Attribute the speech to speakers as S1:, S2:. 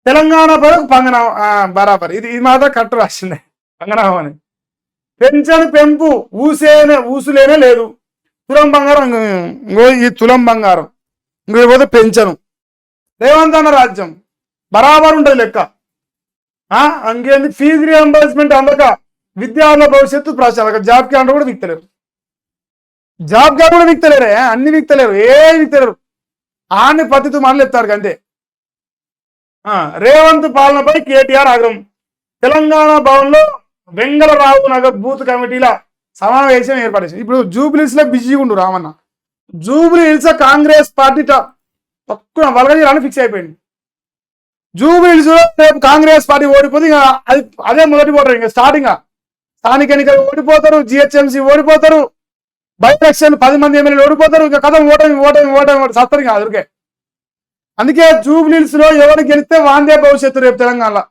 S1: తెలంగాణ పరకు పంగనామం బరాబర్. ఇది మాత్రం కరెక్ట్ రాసిందే పంగనామం అని. పెంచని పెంపు ఊసులేనే లేదు. తులం బంగారం ఈ తులం బంగారం ఇంకోపోతే పెంచను. రేవంత్ అన్న రాజ్యం బరాబర్ ఉంటుంది లెక్క. ఇంకేంది ఫీజు రియంబర్స్మెంట్ అందక విద్యార్థుల భవిష్యత్తు ప్రశ్న. జాబ్ క్యాలెండర్ కూడా విక్తలేరు. జాబ్ క్యాలెండర్ కూడా విక్తలేరే, అన్ని విక్తలేరు, ఏ విక్తలేరు. ఆన్ని పత్తితో మనలు ఎత్తారు అంతే. రేవంత్ పాలనపై కేటీఆర్ ఆగ్రహం. తెలంగాణ భవన్లో వెంగళరావు నగర్ బూత్ కమిటీల సమావేశం ఏర్పడేసింది. ఇప్పుడు జూబ్లీహిల్స్ లో బిజీగా ఉండు రామన్న. జూబ్లీహిల్స్ కాంగ్రెస్ పార్టీ తక్కువ వలగజీరాన్ని ఫిక్స్ అయిపోయింది. జూబ్లీహిల్స్ రేపు కాంగ్రెస్ పార్టీ ఓడిపోతే ఇంకా అదే మొదటి ఓటర్. ఇంకా స్టార్టింగ్ స్థానిక ఎన్నికలు ఓడిపోతారు, జిహెచ్ఎంసీ ఓడిపోతారు, బై ఎలక్షన్ 10 మంది ఎమ్మెల్యేలు ఓడిపోతారు. ఇంకా కథ ఓటమి సత్తరు ఇంకా అదురుకే. అందుకే జూబ్లీహిల్స్ లో ఎవరు గెలిస్తే వాందే భవిష్యత్తు రేపు తెలంగాణలో.